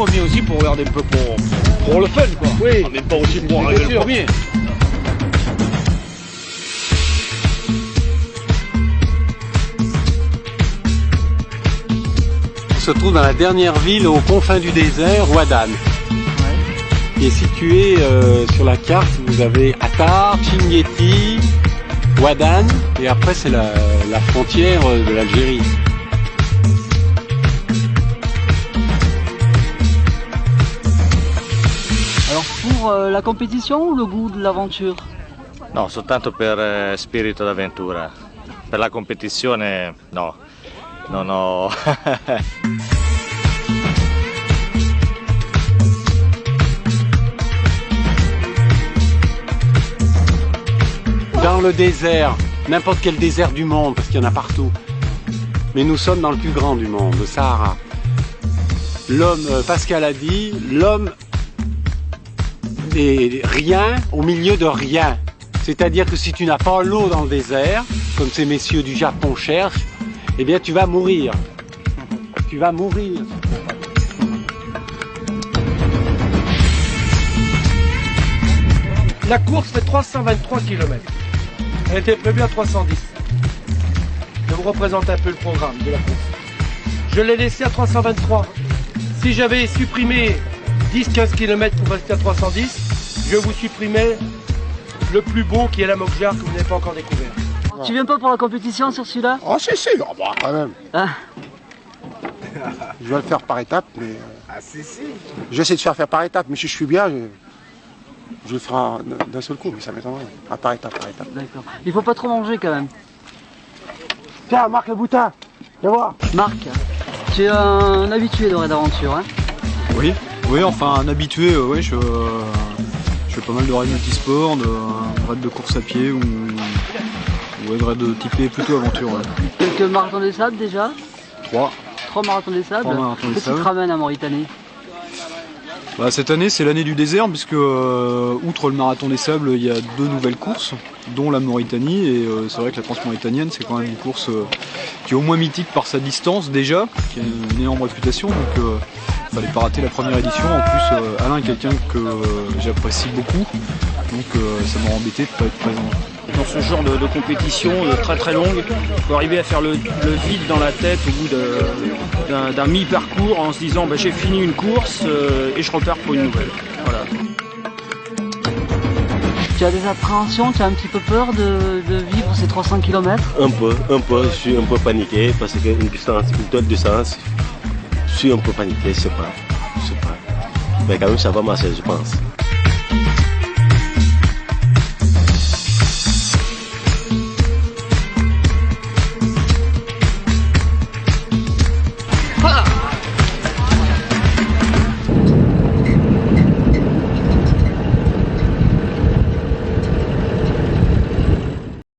vidéos, mais aussi pour regarder un peu pour le fun, quoi. Oui. Ah, mais pas aussi pour arriver le premier. On se trouve dans la dernière ville aux confins du désert, Ouadane. Qui est située sur la carte. Vous avez Attar, Chinguetti, Ouadane, et après c'est la frontière de l'Algérie. Alors pour la compétition ou le goût de l'aventure? No, soltanto per spirito d'avventura. Per la competizione no, non ho... Dans le désert, n'importe quel désert du monde, parce qu'il y en a partout. Mais nous sommes dans le plus grand du monde, le Sahara. L'homme, Pascal a dit, l'homme est rien au milieu de rien. C'est-à-dire que si tu n'as pas l'eau dans le désert, comme ces messieurs du Japon cherchent, eh bien tu vas mourir. Tu vas mourir. La course fait 323 km. Elle était prévue à 310. Je vous représente un peu le programme de la course. Je l'ai laissé à 323. Si j'avais supprimé 10-15 km pour rester à 310, je vous supprimais le plus beau qui est la Mokjar que vous n'avez pas encore découvert. Tu viens pas pour la compétition sur celui-là? Oh si si, oh, bah, quand même. Ah. Je vais le faire par étapes, mais... Je vais essayer de faire par étapes, mais si je suis bien, je le ferai d'un seul coup, mais ça m'étonnerait. Ah, par étapes, par étapes. D'accord. Il faut pas trop manger quand même. Tiens, Marc le boutin, viens voir. Marc, tu es un habitué de raid d'aventure, hein? Oui, oui, enfin un habitué, oui, je fais pas mal de raids multisport, de raids de course à pied ou de raids typés plutôt aventure. Ouais. Quelques marathons des sables déjà? 3 marathons des sables? Qu'est-ce qui te ramène à Mauritanie? Bah, cette année c'est l'année du désert puisque outre le marathon des sables il y a 2 nouvelles courses dont la Mauritanie et c'est vrai que la transmauritanienne c'est quand même une course qui est au moins mythique par sa distance déjà, qui a une énorme réputation, donc il fallait pas rater la première édition. En plus Alain est quelqu'un que j'apprécie beaucoup, donc ça m'a embêté de ne pas être présent. Dans ce genre de compétition très très longue, il faut arriver à faire le vide dans la tête au bout d'un mi-parcours en se disant bah, j'ai fini une course et je repars pour une nouvelle. Voilà. Tu as des appréhensions, tu as un petit peu peur de vivre ces 300 km? Un peu, je suis un peu paniqué parce qu'une telle distance, je suis un peu paniqué, je sais pas. Mais quand même ça va marcher je pense.